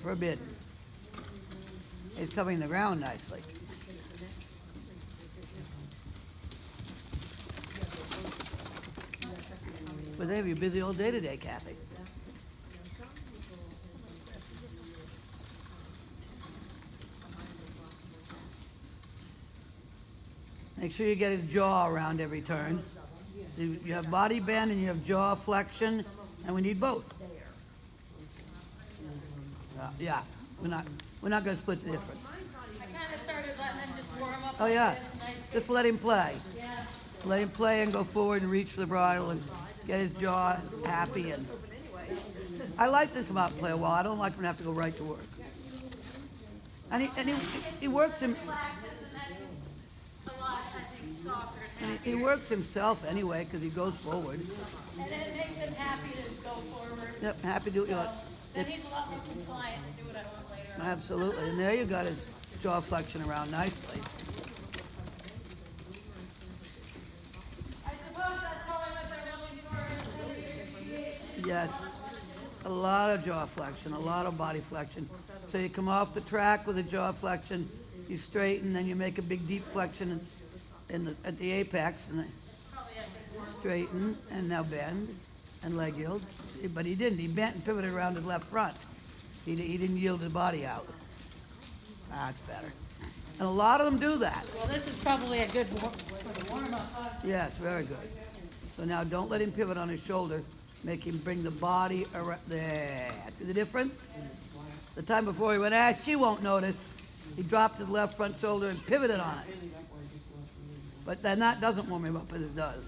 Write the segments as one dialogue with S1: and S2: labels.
S1: forbidden. He's covering the ground nicely. But they have you busy all day today, Kathy. Make sure you get his jaw around every turn. You have body bend and you have jaw flexion, and we need both. Yeah, we're not going to split the difference.
S2: I kind of started letting him just warm up.
S1: Oh
S2: like
S1: yeah,
S2: this, nice
S1: just let him play.
S2: Yeah.
S1: Let him play and go forward and reach for the bridle and get his jaw happy. And I like to come out and play a while. I don't like him to have to go right to work. And he works him. And he works himself anyway because he goes forward.
S2: And it makes him happy to go forward.
S1: Yep, happy to do it.
S2: So then he's a lot more compliant to do what I want later on.
S1: Absolutely. And there you got his jaw flexion around nicely.
S2: I suppose that's probably what they're looking for.
S1: Yes. A lot of jaw flexion, a lot of body flexion. So you come off the track with a jaw flexion, you straighten, then you make a big deep flexion at the apex, and then straighten, and now bend, and leg yield. But he didn't. He bent and pivoted around his left front. He didn't yield his body out. That's better. And a lot of them do that.
S2: Well, this is probably a good for the warm-up.
S1: Yes, very good. So now don't let him pivot on his shoulder. Make him bring the body around. There. See the difference? The time before he went, she won't notice. He dropped his left front shoulder and pivoted on it. But then that doesn't warm him up, but it does.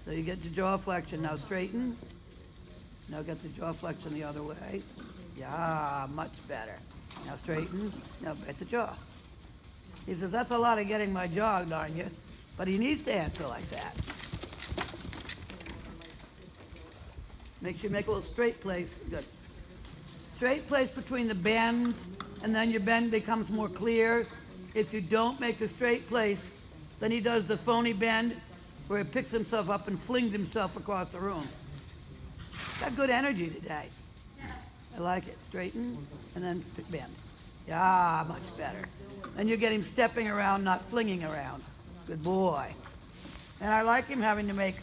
S1: So you get the jaw flexion. Now straighten. Now get the jaw flexion the other way. Yeah, much better. Now straighten. Now get the jaw. He says, that's a lot of getting my jaw, darn you. But he needs to answer like that. Make sure you make a little straight place. Good. Straight place between the bends, and then your bend becomes more clear. If you don't make the straight place, then he does the phony bend where he picks himself up and flings himself across the room. Got good energy today. I like it. Straighten and then bend. Yeah, much better. Then you get him stepping around, not flinging around. Good boy. And I like him having to make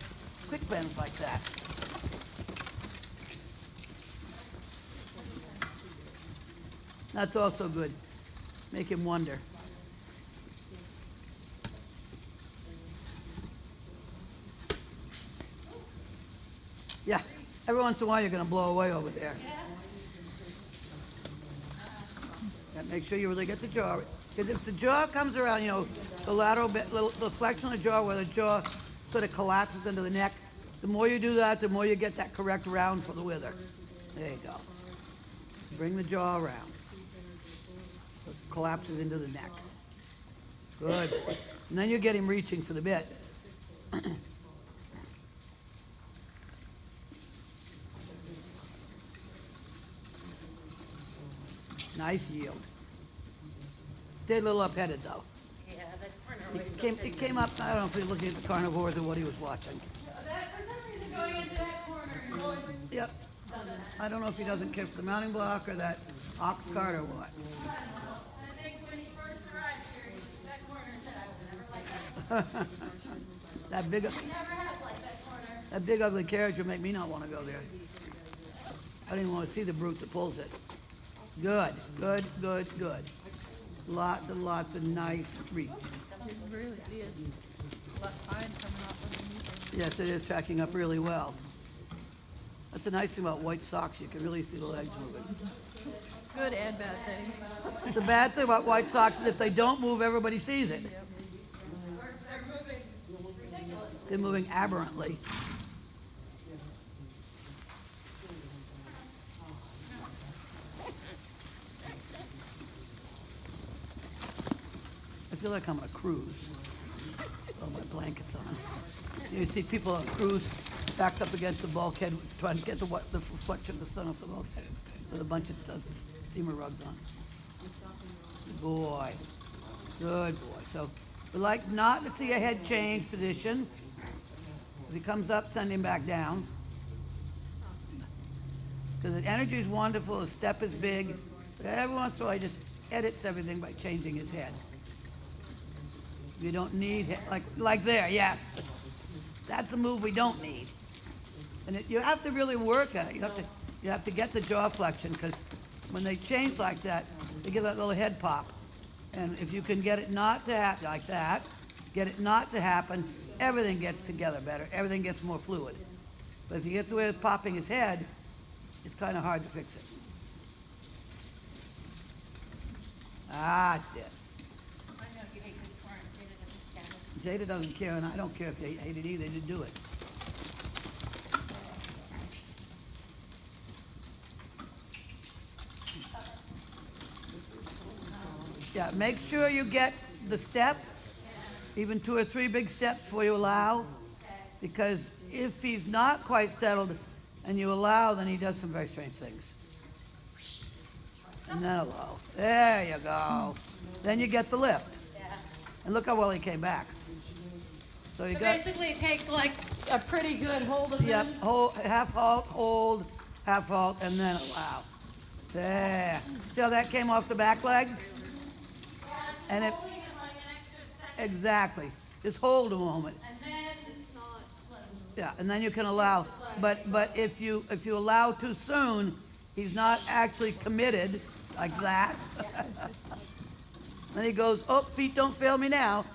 S1: quick bends like that. That's also good. Make him wonder. Yeah, every once in a while you're going to blow away over there. And make sure you really get the jaw. Because if the jaw comes around, the lateral bit, the flexion of the jaw where the jaw sort of collapses into the neck, the more you do that, the more you get that correct round for the wither. There you go. Bring the jaw around. It collapses into the neck. Good. And then you get him reaching for the bit. Nice yield. Stayed a little up-headed though.
S2: Yeah, that corner
S1: It came up, I don't know if he was looking at the carnivores or what he was watching.
S2: That, for some reason, going into that corner, he always
S1: Yep.
S2: done that.
S1: I don't know if he doesn't care for the mounting block or that ox cart or what.
S2: I think when he first arrived here, that corner said, I will never like that.
S1: That big,
S2: He never has liked that corner.
S1: that big ugly carriage will make me not want to go there. I don't even want to see the brute that pulls it. Good, good, good, good. Lots and lots of nice reach.
S3: You can really see his left hind coming off underneath him.
S1: Yes, it is tracking up really well. That's the nice thing about white socks. You can really see the legs moving.
S3: Good and bad thing.
S1: The bad thing about white socks is if they don't move, everybody sees it.
S3: Yep.
S2: They're moving ridiculous.
S1: They're moving aberrantly. I feel like I'm on a cruise. Oh, my blanket's on. You see people on a cruise backed up against the bulkhead trying to get the reflection of the sun off the bulkhead with a bunch of steamer rugs on. Good boy. Good boy. So we like not to see a head change position. If he comes up, send him back down. Because the energy is wonderful, his step is big, but every once in a while he just edits everything by changing his head. You don't need, like there, yes. That's the move we don't need. And you have to really work at it. You have to get the jaw flexion, because when they change like that, they give that little head pop. And if you can get it not to happen like that, get it not to happen, everything gets together better. Everything gets more fluid. But if you get the way of popping his head, it's kind of hard to fix it. Ah, that's it.
S2: I know you hate this corn. Jada doesn't care.
S1: Jada doesn't care, and I don't care if they hate it either, to do it. Yeah, make sure you get the step, even 2 or 3 big steps before you allow, because if he's not quite settled and you allow, then he does some very strange things. And then allow. There you go. Then you get the lift.
S2: Yeah.
S1: And look how well he came back. So you
S2: So
S1: got,
S2: basically take like a pretty good hold of
S1: yep,
S2: them.
S1: hold, half halt, half halt, and then allow. There. See how that came off the back legs? And it,
S2: Holding it like an extra second,
S1: exactly. Just hold a moment.
S2: and then it's not letting them.
S1: Yeah, and then you can allow. But if you allow too soon, he's not actually committed like that. Then he goes, oh, feet don't fail me now.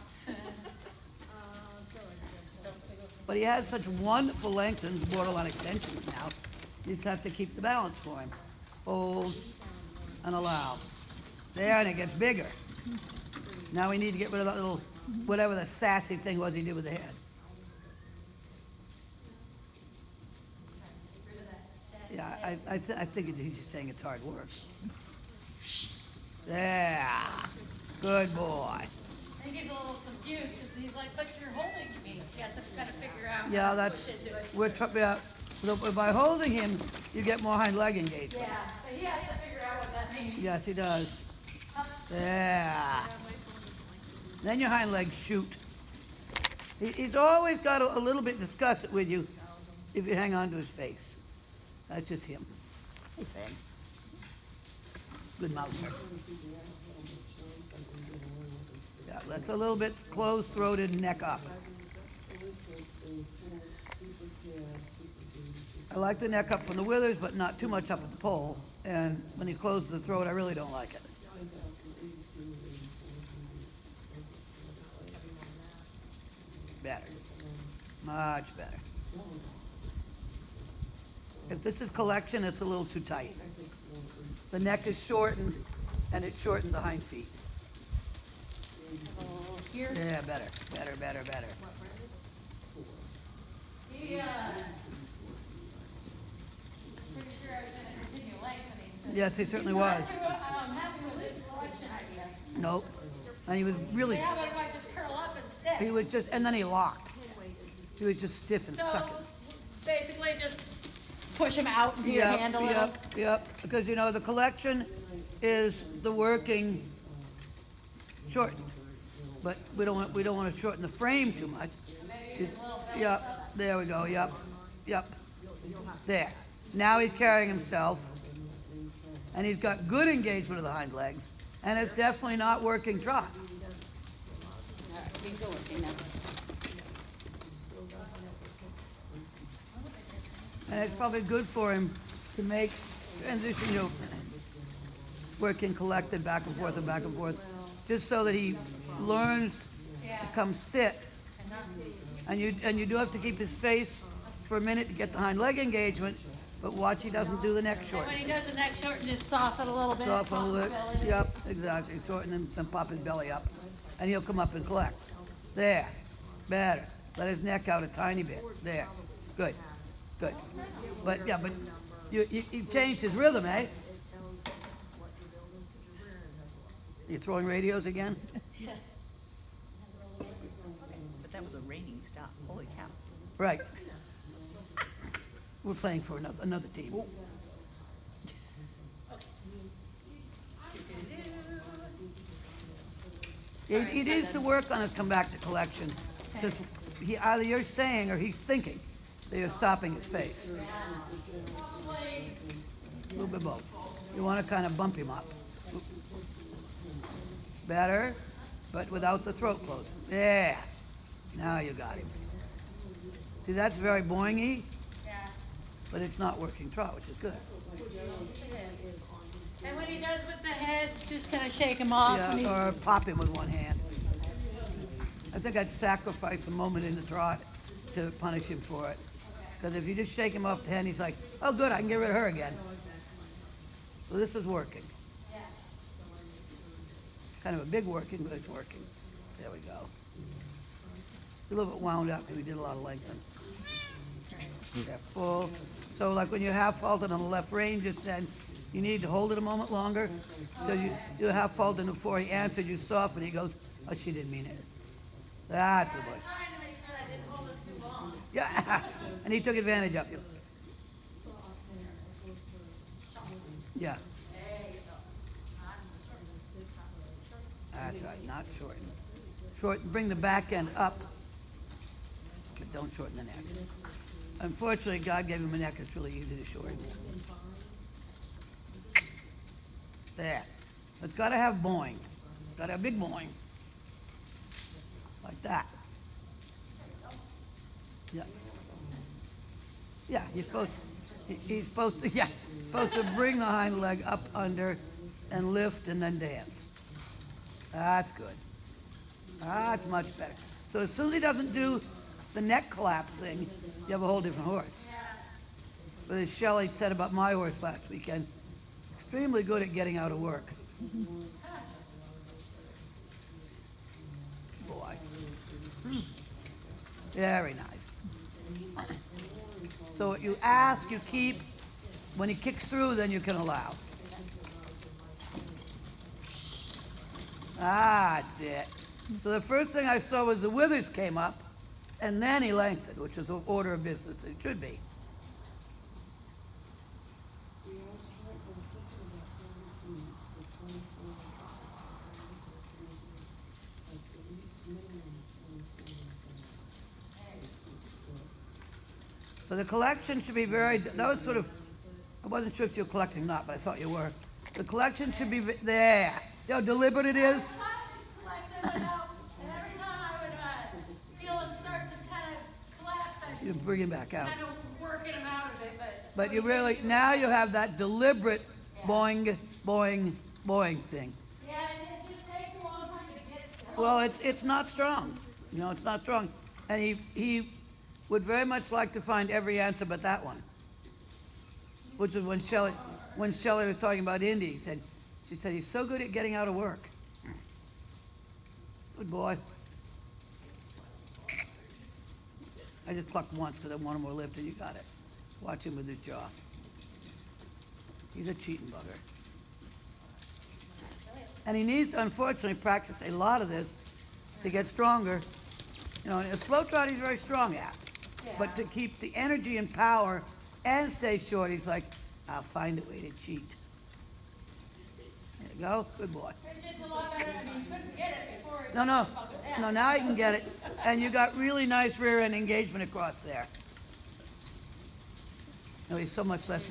S1: But he has such wonderful length and borderline extensions now. You just have to keep the balance for him. Hold and allow. There, and it gets bigger. Now we need to get rid of that little, whatever the sassy thing was he did with the head. Yeah, I think he's just saying it's hard work. Yeah, good boy.
S2: I think he's a little confused because he's like, but you're holding me. He has to kind of figure out.
S1: Yeah,
S2: how to
S1: that's,
S2: push into it.
S1: yeah, so by holding him, you get more hind leg engagement.
S2: Yeah, so he has to figure out what that means.
S1: Yes, he does. Yeah. Then your hind legs shoot. He's always got a little bit discuss it with you if you hang on to his face. That's just him. Hey, Fang. Good mouser. Yeah, that's a little bit closed-throated, neck up. I like the neck up from the withers, but not too much up at the pole. And when he closes the throat, I really don't like it. Better. Much better. If this is collection, it's a little too tight. The neck is shortened, and it shortened the hind feet.
S2: Here,
S1: Yeah, better.
S2: he, pretty sure I was gonna continue lengthening.
S1: Yes, he certainly was.
S2: I'm happy with this collection idea.
S1: Nope. And he was really,
S2: Yeah, but if I just curl up instead.
S1: he was just, and then he locked. He was just stiff and stuck
S2: So,
S1: it.
S2: basically just push him out into your hand a little.
S1: Yep, because you know, the collection is the working shortened. But we don't want to shorten the frame too much. Yep, there we go, yep. There. Now he's carrying himself, and he's got good engagement of the hind legs, and it's definitely not working trot. And it's probably good for him to make transition, you know, working collected back and forth, just so that he learns to come sit. And you do have to keep his face for a minute to get the hind leg engagement, but watch he doesn't do the neck
S2: And
S1: short.
S2: when he does the neck shorten, just soften a little bit.
S1: Soften a little
S2: pop
S1: bit.
S2: the belly.
S1: Yep, exactly. Shorten and pop his belly up. And he'll come up and collect. There. Better. Let his neck out a tiny bit. There. Good. But you changed his rhythm, eh? You throwing radios again?
S3: But that was a raining stop. Holy cow.
S1: Right. We're playing for another team. He needs to work on his come back to collection. Because either you're saying or he's thinking that you're stopping his face.
S2: Probably
S1: little bit both. You want to kind of bump him up. Better, but without the throat closing. Yeah. Now you got him. See, that's very boingy,
S2: Yeah.
S1: but it's not working trot, which is good.
S2: And when he does with the head, just kind of shake him off. and he-
S1: Yeah, or pop him with one hand. I think I'd sacrifice a moment in the trot to punish him for it. Because if you just shake him off the hand, he's like, oh good, I can get rid of her again. So this is working.
S2: Yeah.
S1: Kind of a big working, but it's working. There we go. A little bit wound up because we did a lot of lengthening. Yeah, full. So like when you're half faulted on the left rein, just then you need to hold it a moment longer. Because you half faulted before he answered, you soften, he goes, oh, she didn't mean it. That's a
S2: I
S1: boy.
S2: was trying to make sure that didn't hold it too long.
S1: Yeah, and he took advantage of you. Yeah,
S2: There you go.
S1: that's right, not shorten. Shorten, bring the back end up, but don't shorten the neck. Unfortunately, God gave him a neck that's really easy to shorten. There. It's got to have boing. Got to have big boing. Like that. Yeah. Yeah, he's supposed to, yeah, supposed to bring the hind leg up under and lift and then dance. That's good. That's much better. So as soon as he doesn't do the neck collapse thing, you have a whole different horse. But as Shelley said about my horse last weekend, extremely good at getting out of work. Boy. Very nice. So what you ask, you keep. When he kicks through, then you can allow. That's it. So the first thing I saw was the withers came up, and then he lengthened, which is an order of business. It should be. So the collection should be very, that was sort of, I wasn't sure if you were collecting or not, but I thought you were. The collection should be there. See how deliberate it is?
S2: Like this, you know, and every time I would feel him start to kind of collapse, I
S1: You bring him back out.
S2: kind of working him out of it,
S1: But you really, now you have that deliberate boing, boing, boing thing.
S2: Yeah, and it just takes a long time to get it.
S1: Well, it's not strong. You know, it's not strong. And he would very much like to find every answer but that one. Which is when Shelley was talking about Indy, she said, he's so good at getting out of work. Good boy. I just clucked once because I wanted more lift and you got it. Watch him with his jaw. He's a cheating bugger. And he needs to, unfortunately, practice a lot of this to get stronger. You know, and a slow trot he's very strong at. But to keep the energy and power and stay short, he's like, I'll find a way to cheat. There you go. Good boy.
S2: It's just a lot better. I mean, you couldn't get it before.
S1: No, now he can get it. And you got really nice rear end engagement across there. No, he's so much less,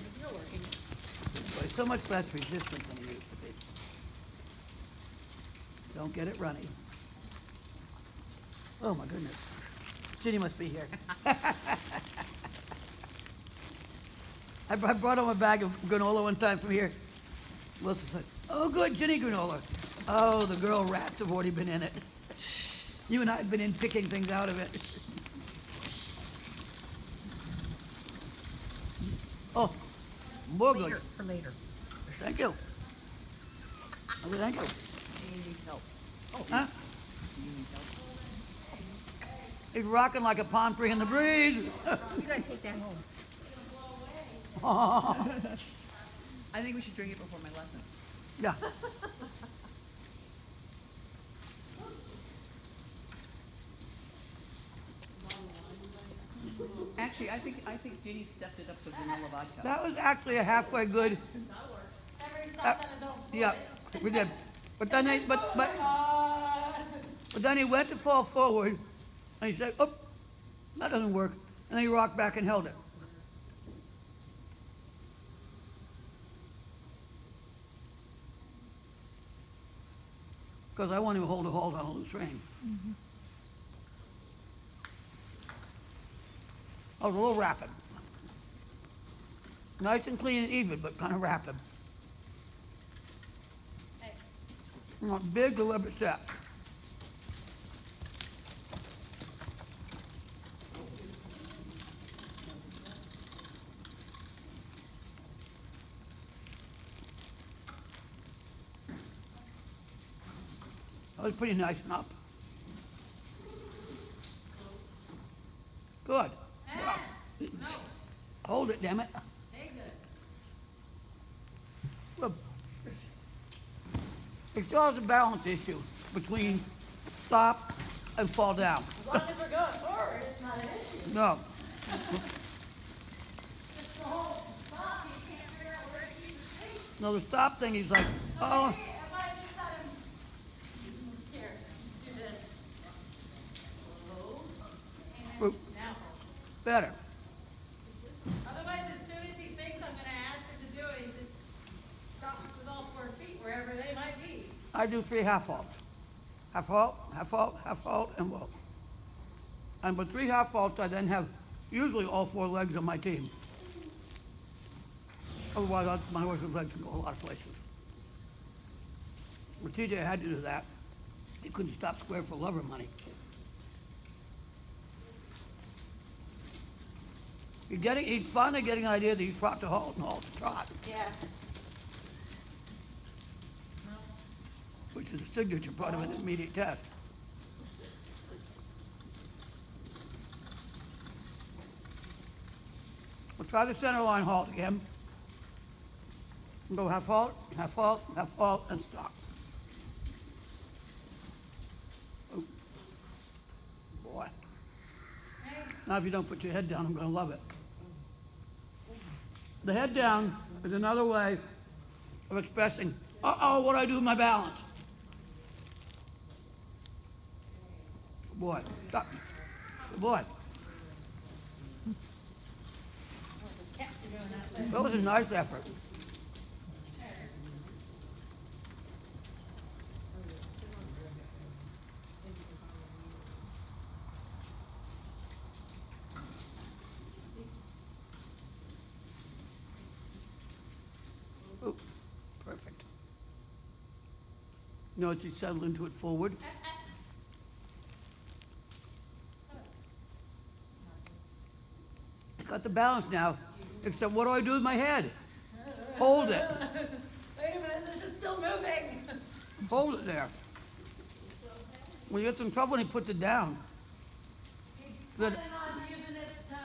S1: he's so much less resistant than he used to be. Don't get it running. Oh my goodness. Ginny must be here. I brought home a bag of granola one time from here. Wilson said, oh good, Ginny granola. Oh, the girl rats have already been in it. You and I have been in picking things out of it. Oh, more good.
S3: Later, for later.
S1: Thank you. Okay, thank you.
S3: You need help. Oh,
S1: Huh?
S3: you need help.
S1: He's rocking like a palm tree in the breeze.
S3: You gotta take that home. I think we should drink it before my lesson.
S1: Yeah.
S3: Actually, I think Ginny stepped it up to vanilla vodka.
S1: That was actually a halfway good.
S2: Every stopped on his own.
S1: Yeah, we did. But then but then he went to fall forward, and he said, "Oh, that doesn't work." And then he rocked back and held it. Because I won't even hold a hold on a loose rein. I was a little rapid. Nice and clean and even, but kind of rapid.
S2: Hey,
S1: You want big, deliberate steps. That was pretty nice and up. Good.
S2: ah,
S1: Hold it, damn it.
S2: hey, good.
S1: Look, it still has a balance issue between stop and fall down.
S2: As long as we're going forward, it's not an issue.
S1: No.
S2: It's the whole stop, you can't figure out where to keep your feet.
S1: No, the stop thing, he's like, oh,
S2: Maybe if I just let him, here, do this. Slow,
S1: Oop.
S2: and now.
S1: better.
S2: Otherwise, as soon as he thinks I'm gonna ask him to do it, he just stops with all 4 feet, wherever they might be.
S1: I do 3 half faults. Half halt, half halt, half halt, and walk. And with 3 half faults, I then have usually all 4 legs on my team. Otherwise, my horse's legs can go a lot of places. When TJ had to do that, he couldn't stop square for love or money. He's finally getting an idea that he's trot to halt and halt to trot,
S2: Yeah.
S1: which is a signature part of an immediate test. We'll try the center line halt again. And go half halt, half halt, half halt, and stop. Oh. Boy.
S2: Hey,
S1: Now if you don't put your head down, I'm gonna love it. The head down is another way of expressing, uh-oh, what do I do with my balance? Boy, stop. Boy,
S2: cats are doing that.
S1: that was a nice effort. Oh, perfect. Notice he settled into it forward. Got the balance now, except what do I do with my head? Hold it.
S2: Wait a minute, this is still moving.
S1: Hold it there. When he gets in trouble and he puts it down.
S2: He's
S1: Good.
S2: planning on using it to, I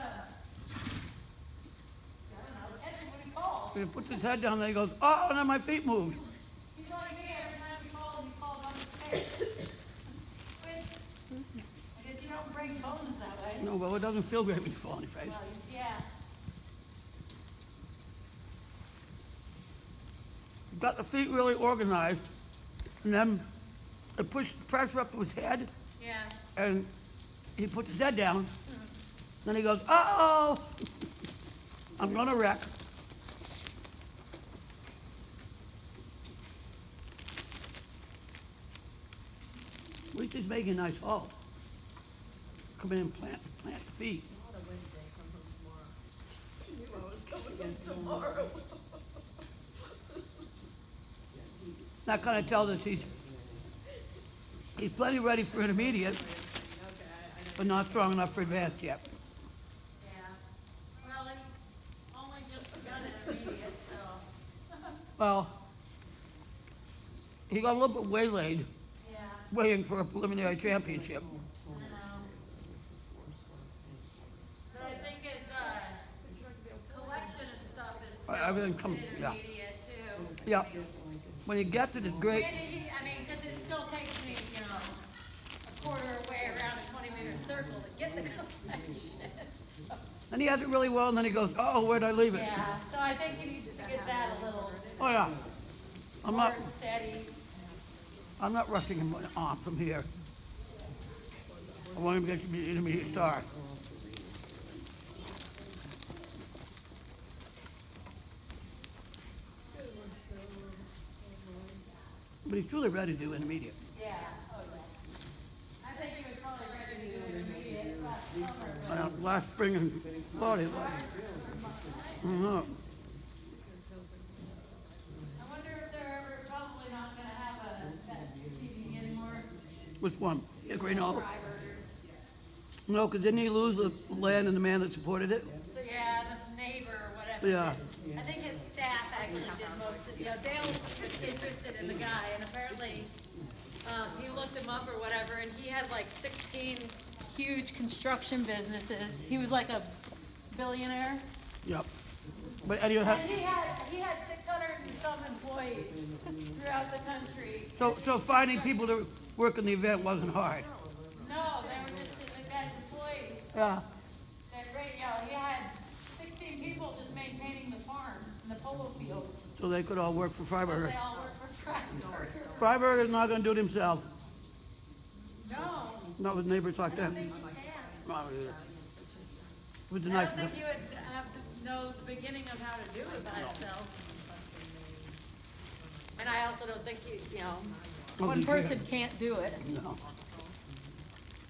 S2: don't know, catch it when he falls.
S1: He puts his head down and he goes, oh, and then my feet moved.
S2: He's like me, every time he falls on his face. Which, I guess you don't break bones that way.
S1: No, well, it doesn't feel great when you fall on your face.
S2: Well, yeah.
S1: He got the feet really organized, and then it pushed pressure up to his head,
S2: Yeah.
S1: and he puts his head down. Then he goes, uh-oh, I'm gonna wreck. At least he's making a nice halt. Come in and plant the feet. That kind of tells us he's plenty ready for intermediate, but not strong enough for advanced yet.
S2: Yeah. Well, he only just begun intermediate, so.
S1: Well, he got a little bit waylaid,
S2: Yeah,
S1: waiting for a preliminary championship.
S2: I know. But I think his, collection and stuff is still
S1: Everything comes, yeah.
S2: intermediate too.
S1: Yeah. When he gets it, it's great.
S2: And I mean, cause it still takes me, you know, a quarter way around a 20-meter circle to get the collection. So,
S1: And he has it really well, and then he goes, oh, where'd I leave it?
S2: yeah, so I think he needs to get that a little
S1: Oh, yeah. I'm
S2: more
S1: not,
S2: steady.
S1: I'm not rushing him on from here. I want him to get to be an intermediate star. But he's truly ready to do intermediate.
S2: Yeah.
S1: Last spring in Florida. Mhm.
S2: I wonder if they're ever probably not gonna have that CD anymore.
S1: Which one? Yeah, Greenall?
S2: Fry burgers.
S1: No, because didn't he lose the land and the man that supported it?
S2: But yeah, the neighbor or whatever.
S1: Yeah.
S2: I think his staff actually did most of, Dale was interested in the guy, and apparently, he looked him up or whatever, and he had like 16 huge construction businesses. He was like a billionaire.
S1: Yep. But anyhow,
S2: And he had 600 and some employees throughout the country.
S1: so finding people to work in the event wasn't hard.
S2: No, they were just the guy's employees.
S1: Yeah.
S2: He had 16 people just maintaining the farm and the polo fields.
S1: So they could all work for Freiberger.
S2: They all work for Freiberger.
S1: Freiberger's not going to do it himself.
S2: No,
S1: Not with neighbors like
S2: I
S1: that.
S2: don't think you can.
S1: Not either. With the
S2: I
S1: nice.
S2: don't think you would have to know the beginning of how to do it by itself. And I also don't think
S1: Don't
S2: one
S1: think you
S2: person
S1: can.
S2: can't do it.
S1: No.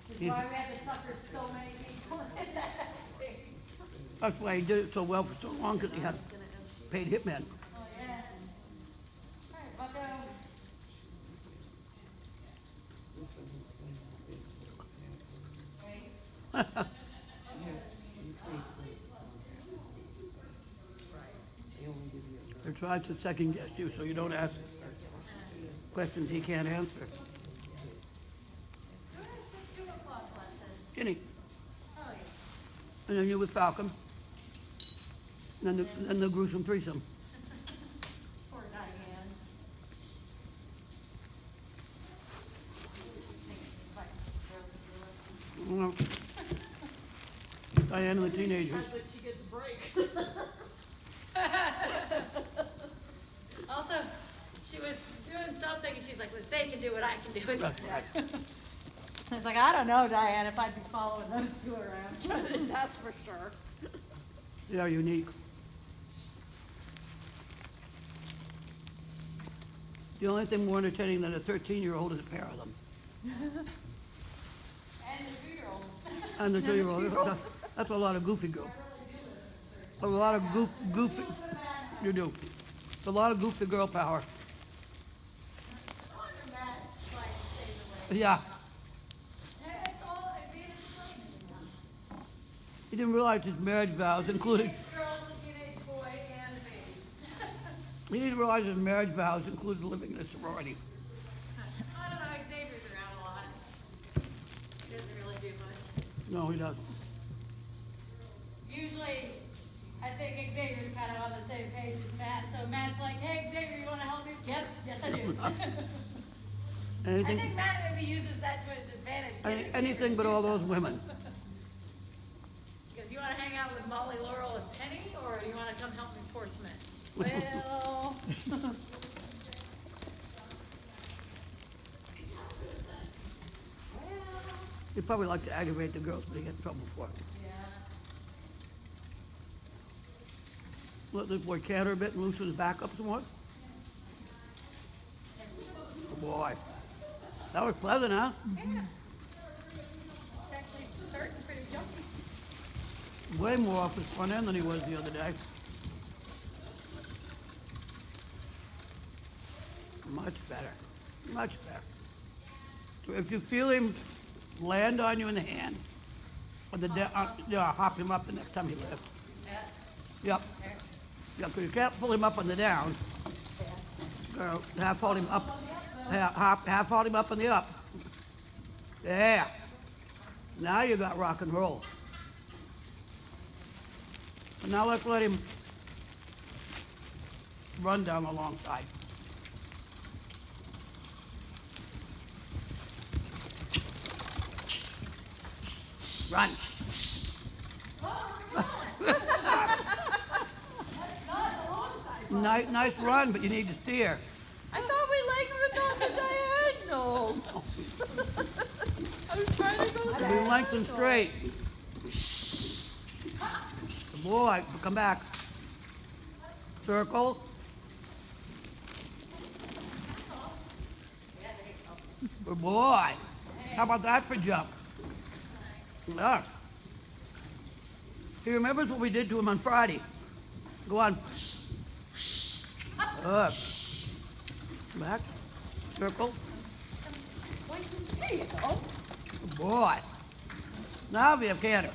S2: That's why we had to suffer so many people in that thing.
S1: That's why he did it so well for so long, because he had paid hitmen.
S2: Oh, yeah. All right, Bucko.
S1: They're trying to second guess you so you don't ask questions he can't answer.
S2: Who has the 2 o'clock lesson?
S1: Ginny.
S2: Oh, yeah.
S1: And then you with Falcon. And then the gruesome threesome.
S2: Poor Diane.
S1: Well, Diane and the teenagers.
S3: That she gets a break.
S2: Also, she was doing something, and she's like, well, if they can do it, I can do it.
S1: That's right.
S2: I was like, I don't know, Diane, if I'd be following those 2 around. That's for sure.
S1: They are unique. The only thing more entertaining than a 13-year-old is a pair of them.
S2: And the 2-year-old.
S1: And the 2-year-old. That's a lot of goofy girl. A lot of goofy. You do. A lot of goofy girl power. Yeah. He didn't realize his marriage vows included. He didn't realize his marriage vows included living in a sorority.
S2: I don't know, Xavier's around a lot. He doesn't really do much.
S1: No, he doesn't.
S2: Usually, I think Xavier's kind of on the same page as Matt, so Matt's like, hey, Xavier, you want to help me? Yep, yes I do. I
S1: Anything,
S2: think Matt maybe uses that to his advantage.
S1: anything but all those women.
S2: Because you want to hang out with Molly, Laurel, and Penny, or you want to come help me pour cement? Well,
S1: He'd probably like to aggravate the girls, but he get in trouble for it.
S2: yeah.
S1: Let this boy canter a bit and loosen his back up some more. Oh boy. That was pleasant, huh?
S2: Yeah. It's actually starting pretty jumpy.
S1: Way more off his front end than he was the other day. Much better. Much better. So if you feel him land on you in the hand, or hop him up the next time he lifts.
S2: Yeah.
S1: Yep.
S2: There.
S1: Yep, because you can't pull him up on the down. Half hold him up. Half hold him up on the up. Yeah. Now you got rock and roll. And now let's let him run down the long side. Run. Nice run, but you need to steer.
S3: I thought we lengthened on the diagonals. I was trying to go
S1: To be lengthened straight. Good boy, come back. Circle. Good boy. How about that for jump? Yeah. He remembers what we did to him on Friday. Go on. Up. Back. Circle.
S3: There you go.
S1: Good boy. Now we have canter.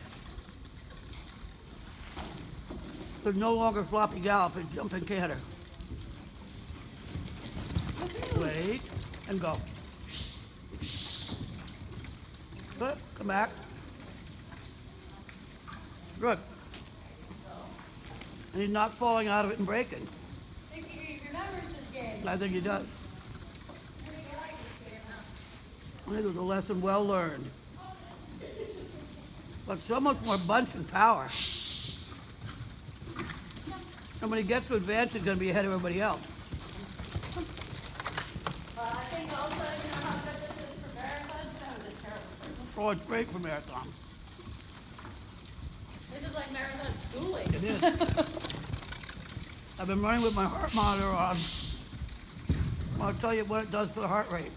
S1: There's no longer floppy gallop, it's jumping canter. Wait, and go. Good, come back. Good. And he's not falling out of it and breaking.
S2: I think he remembers this game.
S1: I think he does.
S2: I think he likes this game now.
S1: I think it was a lesson well learned. But so much more bunch and power. And when he gets to advance, he's going to be ahead of everybody else.
S2: I think also, you know how good this is for marathons? That was a terrible circle.
S1: Oh, it's great for marathon.
S2: This is like marathon schooling.
S1: It is. I've been running with my heart monitor on. I'll tell you what it does for the heart rate.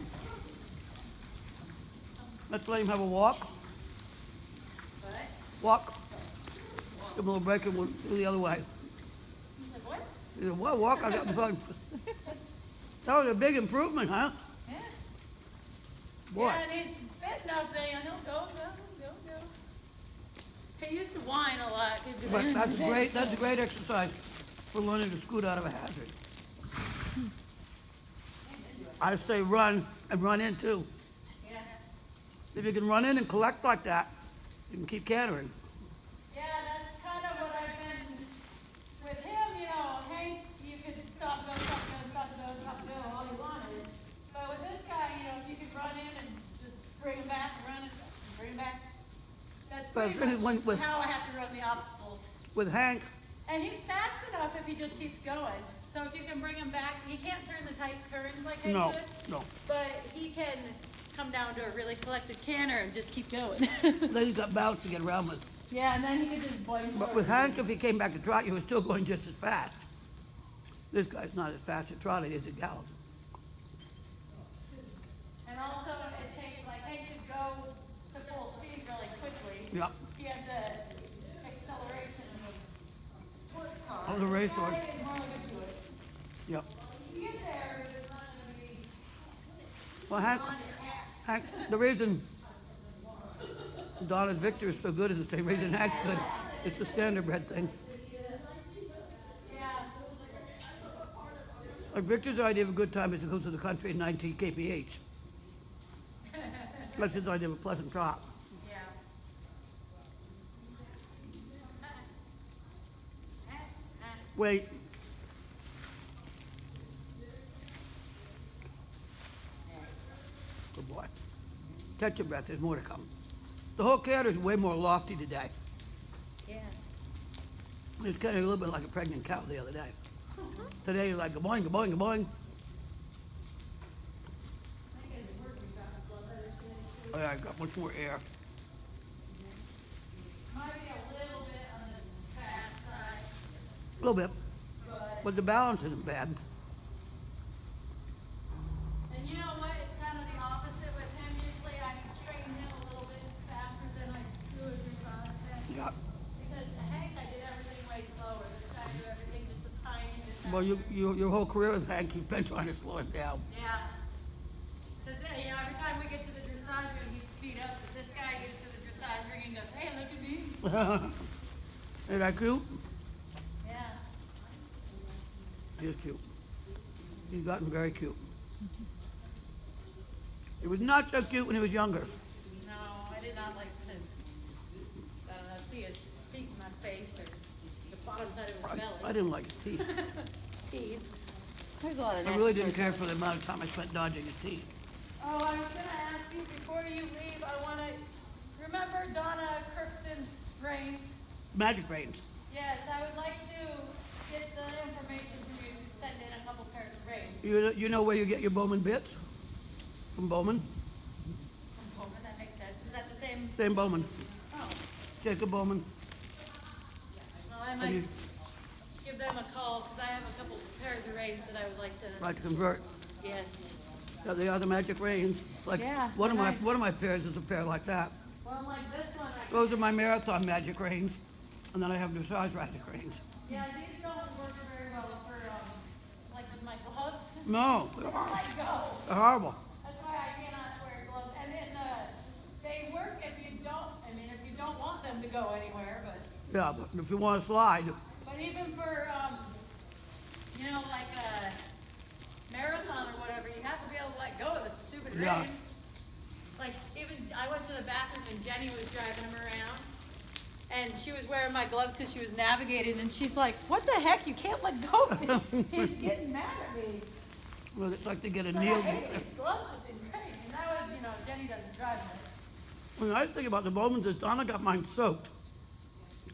S1: Let's let him have a walk.
S2: What?
S1: Walk. Give him a little break and we'll do the other way.
S2: He's like, what?
S1: He said, what walk? I got my phone. That was a big improvement, huh?
S2: Yeah.
S1: Boy.
S2: Yeah, and he's fit enough that he'll go. He used to whine a lot.
S1: But that's a great exercise for learning to scoot out of a hazard. I say run and run in too.
S2: Yeah.
S1: If you can run in and collect like that, you can keep cantering.
S2: Yeah, that's kind of what I've been with him, you know. Hank, you could stop, go, all you wanted. But with this guy, you know, if you could run in and just bring him back, run it, bring him back. That's
S1: But
S2: pretty much
S1: with-
S2: how I have to run the obstacles.
S1: With Hank,
S2: And he's fast enough if he just keeps going. So if you can bring him back, he can't turn the tight turns like Hank
S1: no,
S2: could.
S1: no.
S2: But he can come down to a really collected canter and just keep going.
S1: Then he's got balance to get around with.
S2: Yeah, and then he could just boing
S1: But with Hank, if he came back to trot, he was still going just as fast. This guy's not as fast at trotting as at gallop.
S2: And also, it takes, like, Hank could go to full speed really quickly.
S1: Yep.
S2: He had the acceleration of a sports car.
S1: Of the racehorse.
S2: Guy is more like a do it.
S1: Yep.
S2: If you get there, it's not gonna be
S1: Well, Hank,
S2: on your ass.
S1: Hank, the reason Donna's Victor is so good is the same reason Hank's good. It's the standardbred thing.
S2: Yeah.
S1: Like Victor's idea of a good time is to go to the country at 19 kph. That's his idea of a pleasant trot.
S2: Yeah.
S1: Wait. Good boy. Catch your breath, there's more to come. The whole canter is way more lofty today.
S2: Yeah.
S1: It's kind of a little bit like a pregnant cow the other day. Today you're like, ga-boing, ga-boing, ga-boing. Oh yeah, I got much more air.
S2: Might be a little bit on the fast side,
S1: A little bit,
S2: but,
S1: but the balance isn't bad.
S2: and you know what, it's kind of the opposite with him. Usually I train him a little bit faster than I do with your
S1: Yeah.
S2: Because Hank, I did everything way slower. This guy do everything just a tiny bit
S1: Well,
S2: faster.
S1: your whole career with Hank, you've been trying to slow him down.
S2: Yeah. Because, you know, every time we get to the dressage ring, he'd speed up. But this guy gets to the dressage ring and goes, hey, look at me.
S1: Ain't that cute?
S2: Yeah.
S1: He is cute. He's gotten very cute. He was not so cute when he was younger.
S2: No, I did not like to, I don't know, see his feet in my face or the bottom side of his belly.
S1: I didn't like his teeth.
S2: Teeth. There's a lot of
S1: I really didn't care for the amount of time I spent dodging his teeth.
S2: Oh, I was gonna ask you before you leave, I wanna, remember Donna Kirkson's reins?
S1: Magic reins.
S2: Yes, I would like to get the information from you to send in a couple pairs of reins.
S1: You know where you get your Bowman bits? From Bowman?
S2: From Bowman, that makes sense. Is that the same?
S1: Same Bowman.
S2: Oh,
S1: Jacob Bowman.
S2: well, I
S1: And
S2: might
S1: you
S2: give them a call, cause I have a couple pairs of reins that I would like to,
S1: like to convert.
S2: yes.
S1: Yeah, they are the magic reins. Like
S2: Yeah,
S1: one of
S2: they're nice.
S1: my pairs is a pair like that.
S2: Well, like this one, I
S1: Those are my marathon magic reins. And then I have dressage riding reins.
S2: Yeah, these don't work very well for, like with my gloves.
S1: No,
S2: They let go.
S1: they're horrible.
S2: That's why I cannot wear gloves. And then, they work if you don't, I mean, if you don't want them to go anywhere, but.
S1: Yeah, but if you want to slide,
S2: But even for, you know, like a marathon or whatever, you have to be able to let go of the stupid
S1: Yeah.
S2: rein. Like, even, I went to the bathroom and Jenny was driving him around. And she was wearing my gloves because she was navigating, and she's like, "What the heck? You can't let go of it." He's getting mad at me.
S1: well, it's like to get a
S2: But
S1: kneel
S2: I hate
S1: together.
S2: these gloves with the rein. And that was, you know, Jenny doesn't drive them.
S1: When I was thinking about the Bowmans, is Donna got mine soaked.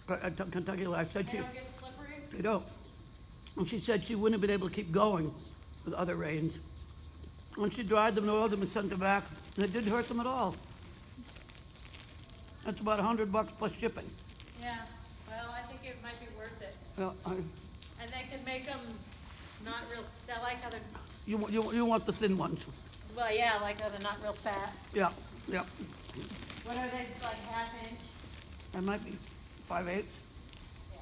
S1: At Kentucky Life said
S2: They
S1: she,
S2: don't get slippery.
S1: they don't. And she said she wouldn't have been able to keep going with other reins. When she dried them, oiled them, and sent them back, and it didn't hurt them at all. That's about $100 plus shipping.
S2: Yeah, well, I think it might be worth it.
S1: Yeah,
S2: And they can make them not real, I like how they're,
S1: you want the thin ones.
S2: well, yeah, like how they're not real fat.
S1: Yeah, yeah.
S2: What are they, like half inch?
S1: That might be 5/8.
S2: Yeah.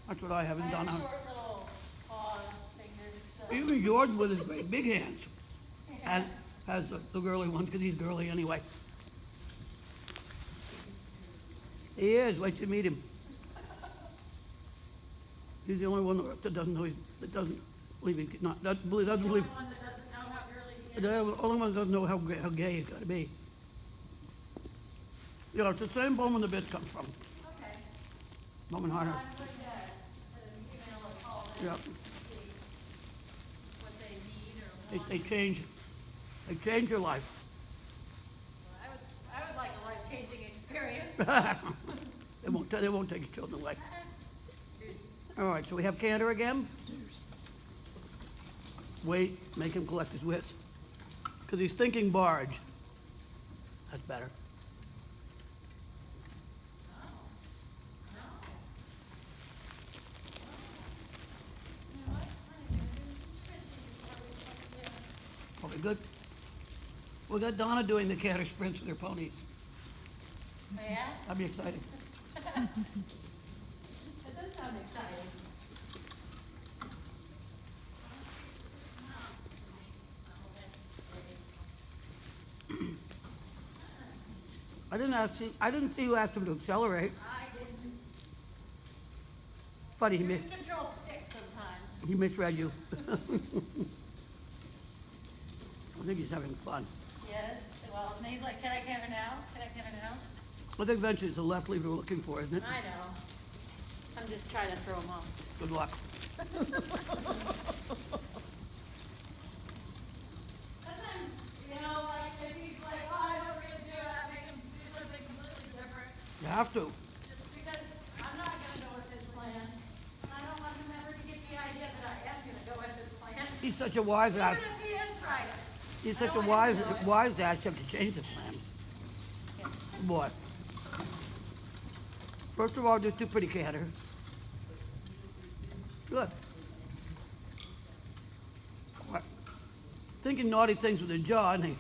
S1: That's what I have in
S2: I have
S1: Donna.
S2: short little paw fingers, so.
S1: Even Jordan with his great big hands
S2: Yeah.
S1: has the girly ones because he's girly anyway. He is. Wait till you meet him. He's the only one that doesn't know that doesn't believe he not doesn't believe.
S2: The only one that doesn't know how girly he is.
S1: The only one that doesn't know how gay he's got to be. You know, it's the same Bowman the bits comes from.
S2: Okay.
S1: Bowman Harder.
S2: I'm going to email or call them.
S1: Yeah.
S2: to see what they need or want.
S1: They change your life.
S2: I would like a life-changing experience.
S1: They won't take your children away. All right, so we have Cantor again. Wait, make him collect his wits. Because he's thinking barge. That's better. Probably good. We got Donna doing the canter sprints with her ponies.
S2: Yeah?
S1: That'd be exciting.
S2: That does sound exciting.
S1: I didn't see who asked him to accelerate.
S2: I didn't.
S1: Funny,
S2: Cruise control sticks sometimes.
S1: he misread you. I think he's having fun.
S2: Yes, well, and he's like, can I canter now? Can I canter now?
S1: I think eventually it's the left lever we're looking for, isn't it?
S2: I know. I'm just trying to throw him off.
S1: Good luck.
S2: Sometimes, you know, like, if he's like, oh, I know we're gonna do it, I make him do something completely different.
S1: You have to.
S2: Just because I'm not gonna go with his plan. I don't want him ever to get the idea that I am gonna go with his plan.
S1: He's such a wise ass.
S2: Even if he is right.
S1: He's
S2: I
S1: such a
S2: don't want
S1: wise,
S2: him to do it.
S1: wise ass. You have to change the plan. Boy. First of all, just do pretty canter. Good. What? Thinking naughty things with his jaw, and
S2: Yes.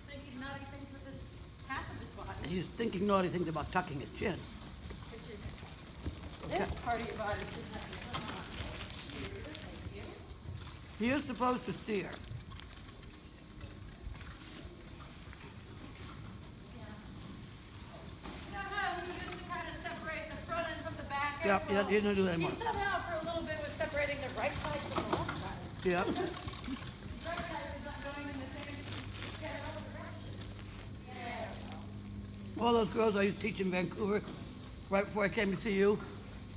S2: Thinking naughty things with this half of his body,
S1: he's thinking naughty things about tucking his chin.
S2: which is
S1: Okay.
S2: this part of your body. Thank you.
S1: He is supposed to steer.
S2: You know how he used to kind of separate the front end from the back end?
S1: Yep,
S2: Well,
S1: he doesn't do that
S2: he
S1: anymore.
S2: somehow for a little bit was separating the right side from the left side.
S1: Yeah.
S2: The right side was not going in the same general direction. Yeah.
S1: All those girls I used to teach in Vancouver, right before I came to see you,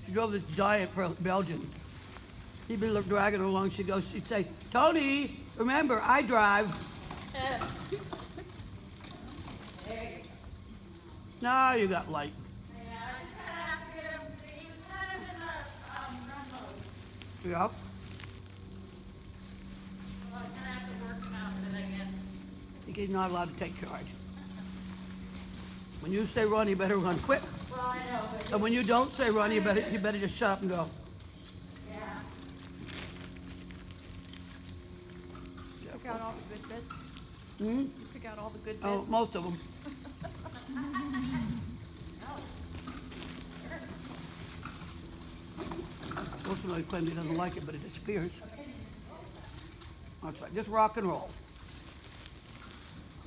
S1: she drove this giant Belgian. He'd be dragging her along. She'd say, Tony, remember, I drive.
S2: There you go.
S1: Now you got light.
S2: Yeah, I just kind of have to get him, he was kind of in the run mode.
S1: Yep.
S2: Well, I kind of have to work him out of it, I guess.
S1: He's not allowed to take charge. When you say run, you better run quick.
S2: Well, I know, but
S1: And when you don't say run, you better just shut up and go.
S2: yeah.
S3: Pick out all the good bits.
S1: Hmm?
S3: You pick out all the good bits.
S1: Oh, most of them. Somebody claims he doesn't like it, but it disappears. That's right, just rock and roll.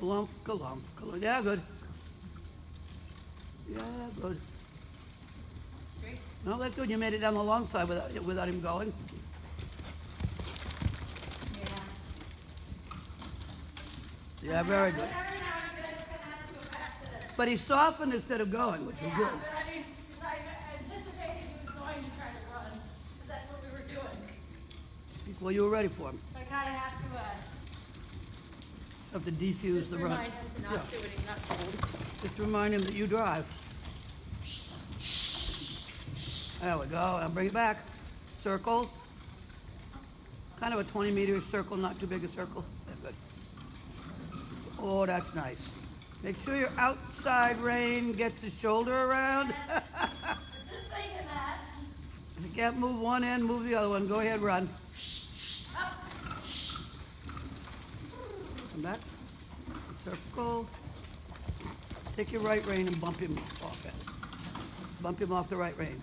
S1: Galump, galump, galump. Yeah, good. Yeah, good.
S2: Straight.
S1: No, that's good. You made it down the long side without him going.
S2: Yeah.
S1: Yeah, very good.
S2: Every now and again, it's gonna have to go back to the.
S1: But he softened instead of going, which was
S2: Yeah,
S1: good.
S2: but I mean, I anticipated he was going to try to run, because that's what we were doing.
S1: Well, you were ready for him.
S2: So I kind of have to,
S1: Have to defuse
S2: just
S1: the run.
S2: remind him to not
S1: Yeah.
S2: do it, he's not told.
S1: Just remind him that you drive. There we go, and bring it back. Circle. Kind of a 20-meter circle, not too big a circle. Yeah, good. Oh, that's nice. Make sure your outside rein gets his shoulder around.
S2: Just thinking that.
S1: If you can't move one end, move the other one. Go ahead, run.
S2: Up.
S1: Come back. Circle. Take your right rein and bump him off it. Bump him off the right rein.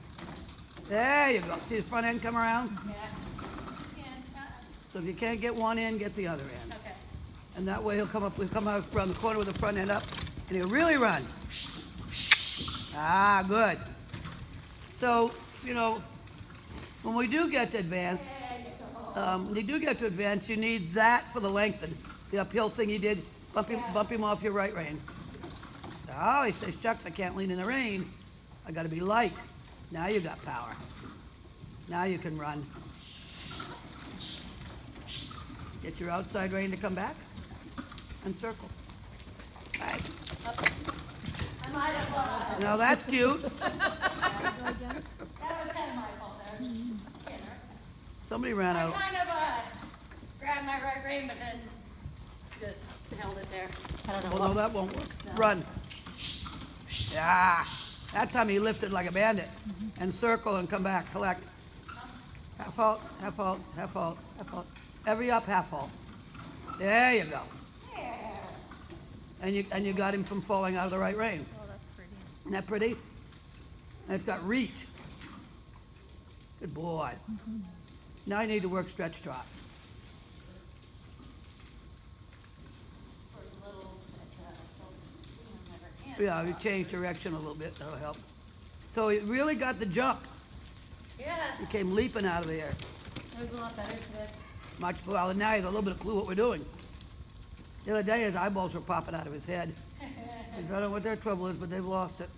S1: There you go. See his front end come around?
S2: Yeah. And,
S1: So if you can't get one end, get the other end.
S2: okay.
S1: And that way he'll come out around the corner with the front end up, and he'll really run. Ah, good. So, when we do get to advance, you need that for the lengthen. The uphill thing he did, bump him off your right rein. Oh, he says, shucks, I can't lean in the rain. I gotta be light. Now you got power. Now you can run. Get your outside rein to come back and circle. Right.
S2: I might have,
S1: Now that's cute.
S2: that was kind of my fault there.
S1: Somebody ran
S2: I
S1: out.
S2: kind of, grabbed my right rein, but then just held it there. I don't know.
S1: Well, no, that won't work. Run. Yeah. That time he lifted like a bandit and circle and come back, collect. Half halt, half halt, half halt, half halt. Every up, half halt. There you go. And you got him from falling out of the right rein.
S3: Oh, that's pretty.
S1: Isn't that pretty? And it's got reach. Good boy. Now you need to work stretch trot. Yeah, you change direction a little bit, that'll help. So he really got the jump.
S2: Yeah,
S1: He came leaping out of the air.
S2: it was a lot better today.
S1: Much well, and now he has a little bit of clue what we're doing. The other day his eyeballs were popping out of his head. He said, I don't know what their trouble is, but they've lost it.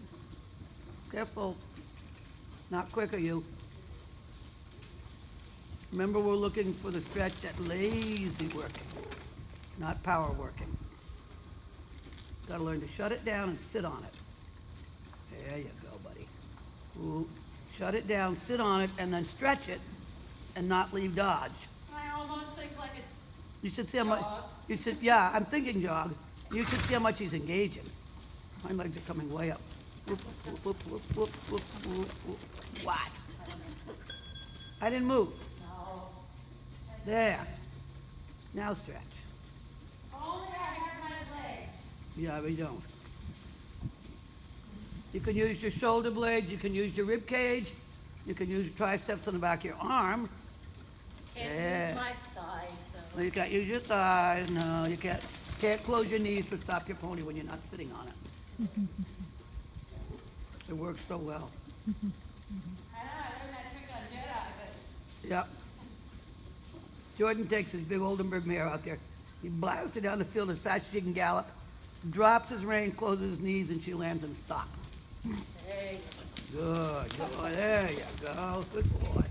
S1: Careful. Not quick, are you? Remember, we're looking for the stretch at lazy working, not power working. Got to learn to shut it down and sit on it. There you go, buddy. Ooh. Shut it down, sit on it, and then stretch it, and not leave dodge.
S2: I almost think like a
S1: You should see how much.
S2: Jog.
S1: You should, yeah, I'm thinking jog. You should see how much he's engaging. My legs are coming way up. Whoop, whoop, whoop, whoop, whoop, whoop, whoop, whoop. What? I didn't move.
S2: no.
S1: There. Now stretch.
S2: Only I had my legs.
S1: Yeah, we don't. You can use your shoulder blades, you can use your rib cage, you can use your triceps on the back of your arm.
S2: Can't
S1: Yeah.
S2: use my thighs though.
S1: No, you can't use your thighs. No, you can't. Can't close your knees to stop your pony when you're not sitting on it. It works so well.
S2: I know, I learned that trick on Jada, but
S1: Yep. Jordan takes his big Oldenburg mare out there. He blasts her down the field as fast as she can gallop, drops his rein, closes his knees, and she lands and stop.
S2: hey,
S1: Good boy. There you go. Good boy.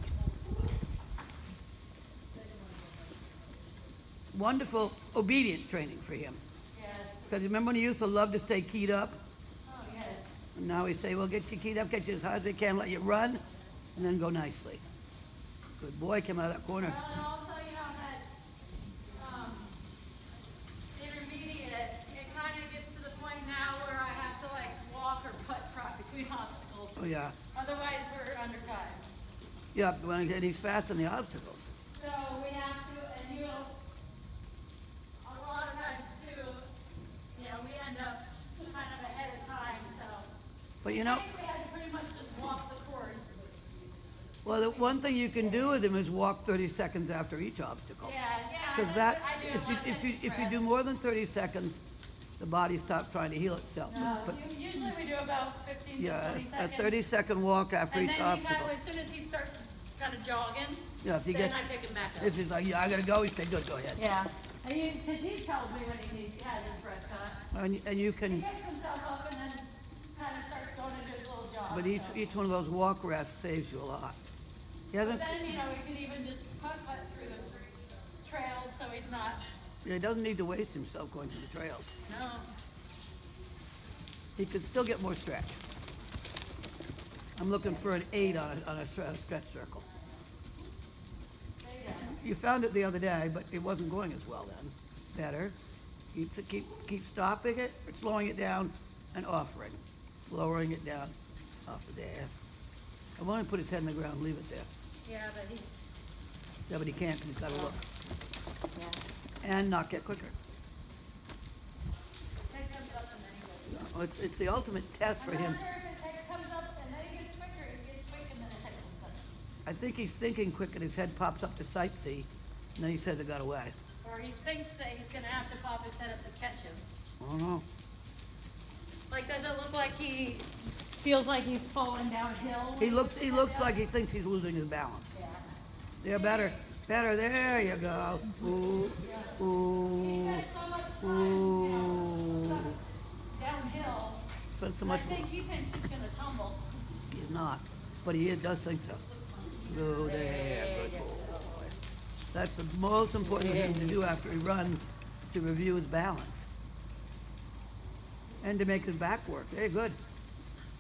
S1: Wonderful obedience training for him.
S2: yes,
S1: Because remember when he used to love to stay keyed up?
S2: oh yes.
S1: And now we say, well, get you keyed up, get you as hard as we can, let you run, and then go nicely. Good boy, came out of that corner.
S2: Well, and also, that, intermediate, it kind of gets to the point now where I have to like walk or putt trot between obstacles.
S1: Oh, yeah.
S2: Otherwise, we're under time.
S1: Yeah, and he's fast on the obstacles.
S2: So we have to, and a lot of times too, we end up kind of ahead of time, so.
S1: But
S2: I think we had to pretty much just walk the course.
S1: Well, the one thing you can do with him is walk 30 seconds after each obstacle.
S2: Yeah, yeah.
S1: Because that,
S2: I do
S1: if
S2: a lot of
S1: you
S2: breath.
S1: do more than 30 seconds, the body stops trying to heal itself.
S2: No,
S1: But,
S2: usually we do about 15 to
S1: yeah,
S2: 20
S1: a
S2: seconds.
S1: 30-second walk after
S2: And
S1: each
S2: then he kind
S1: obstacle.
S2: of, as soon as he starts kind of jogging,
S1: Yeah, if he
S2: then
S1: gets,
S2: I pick him back up.
S1: if he's like, yeah, I gotta go, he say, good, go ahead.
S2: Yeah, because he tells me when he has his breath caught.
S1: And you
S2: He
S1: can,
S2: picks himself up and then kind of starts going into his little jog.
S1: but
S2: so.
S1: each one of those walk rests saves you a lot. He
S2: But
S1: hasn't,
S2: then, we could even just cut through the trails so he's not,
S1: he doesn't need to waste himself going through the trails.
S2: no.
S1: He could still get more stretch. I'm looking for an 8 on a stretch circle. You found it the other day, but it wasn't going as well then. Better. Keep stopping it, or slowing it down, and offering. Slowing it down, off there. I want to put his head in the ground, leave it there.
S2: Yeah, but he,
S1: Yeah, but he can't, 'cause he's gotta look.
S2: yeah.
S1: And not get quicker.
S2: Head comes up and then he goes.
S1: No, it's the ultimate test for
S2: I'm
S1: him.
S2: not sure if his head comes up and then he gets quicker, he gets quick and then his head comes up.
S1: I think he's thinking quick and his head pops up to sightsee, and then he says it got away.
S2: Or he thinks that he's gonna have to pop his head up to catch him.
S1: I don't know.
S2: Like, does it look like he feels like he's falling downhill?
S1: He looks like he thinks he's losing his balance.
S2: Yeah.
S1: Yeah, better, there you go. Ooh,
S2: He's
S1: ooh,
S2: got so much time,
S1: ooh.
S2: stuck downhill.
S1: Spent so
S2: I
S1: much,
S2: think he thinks he's gonna tumble.
S1: he's not, but he does think so. Slow there, good boy. That's the most important thing to do after he runs, to review his balance. And to make his back work. Hey, good.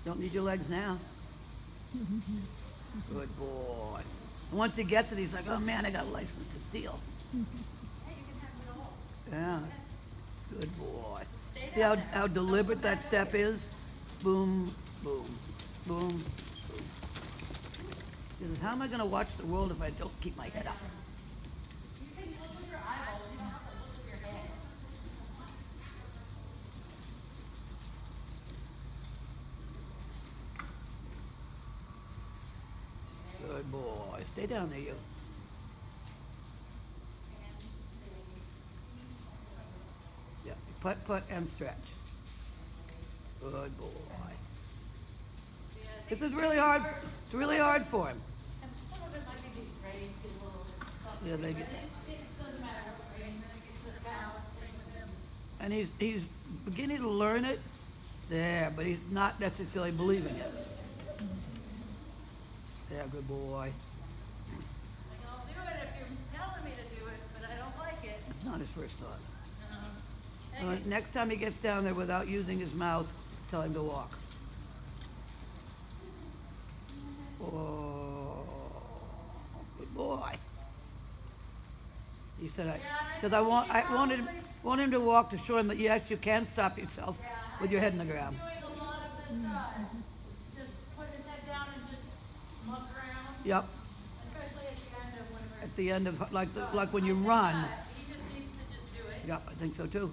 S1: Don't need your legs now. Good boy. And once he gets it, he's like, oh man, I got a license to steal.
S2: Hey, you can have it all.
S1: Yeah. Good boy.
S2: Stay
S1: See
S2: down there.
S1: how deliberate that step is? Boom, boom, boom, boom. He says, how am I gonna watch the world if I don't keep my head up?
S2: You can look with your eyeballs, you don't have to look with your head.
S1: Good boy. Stay down there, you. Yeah, put and stretch. Good boy. This is really hard. It's really hard for him.
S2: And some of it might be these grades, get a little stuff.
S1: Yeah, they get-
S2: It doesn't matter what grade, it's the balance.
S1: And he's beginning to learn it there, but he's not necessarily believing it. Yeah, good boy.
S2: Like, I'll do it if you're telling me to do it, but I don't like it.
S1: It's not his first thought.
S2: Hey,
S1: Next time he gets down there without using his mouth, tell him to walk. Oh, good boy. He said, because I want him to walk to show him that yes, you can stop yourself with your head in the ground.
S2: doing a lot of this, just put his head down and just muck around,
S1: Yep,
S2: especially at the end of whenever.
S1: at the end of, like when you run.
S2: He just needs to just do it.
S1: Yep, I think so too.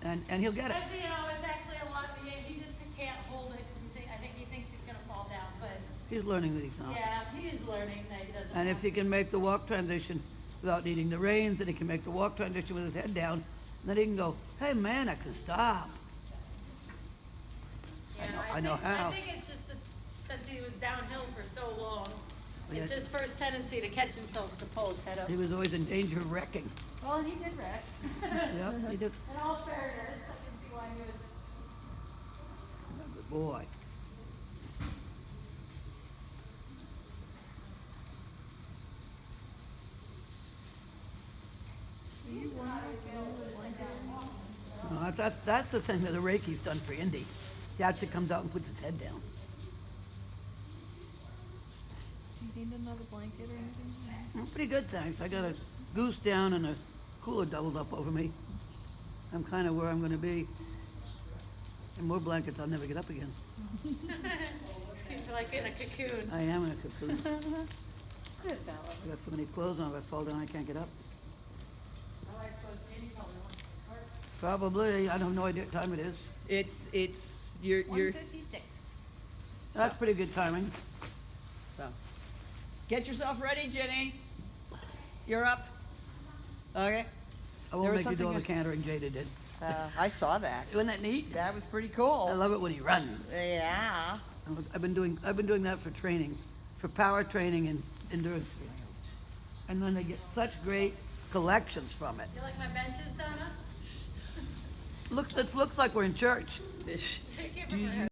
S1: And he'll get it.
S2: Because, it's actually a lot, he just can't hold it, because I think he thinks he's gonna fall down, but,
S1: He's learning that he's not.
S2: yeah, he is learning that he doesn't.
S1: And if
S2: have
S1: he can make the walk transition without needing the reins, then he can make the walk transition with his head down, then he can go, hey man, I can stop.
S2: Yeah,
S1: I know how.
S2: I think it's just that since he was downhill for so long,
S1: Yeah.
S2: it's his first tendency to catch himself to pull his head up.
S1: He was always in danger of wrecking.
S2: Well, and he did wreck.
S1: Yep, he did.
S2: In all fairness, I can see why he was.
S1: Good boy. No, that's the thing that the Reiki's done for Indy. He actually comes out and puts his head down.
S3: Do you need another blanket or anything?
S1: Well, pretty good, thanks. I got a goose down and a cooler doubled up over me. I'm kind of where I'm going to be. And more blankets, I'll never get up again.
S2: He's like in a cocoon.
S1: I am in a cocoon.
S2: Good fella.
S1: I got so many clothes on, if I fall down, I can't get up.
S2: Oh, I suppose Jamie probably wants to work.
S1: Probably. I have no idea what time it is.
S3: You're 1:56.
S1: That's pretty good timing.
S3: So.
S4: Get yourself ready, Jenny. You're up. Okay.
S1: I
S4: There
S1: won't
S4: was
S1: make you do all the
S4: something-
S1: cantering Jada did.
S4: I saw that.
S1: Isn't that neat?
S4: That was pretty
S1: I
S4: cool.
S1: love it when he runs.
S4: Yeah.
S1: I've been doing that for training, for power training and endurance training. And then they get such great collections from it.
S2: You like my benches, Donna?
S1: It looks like we're in church.
S2: Take it from there.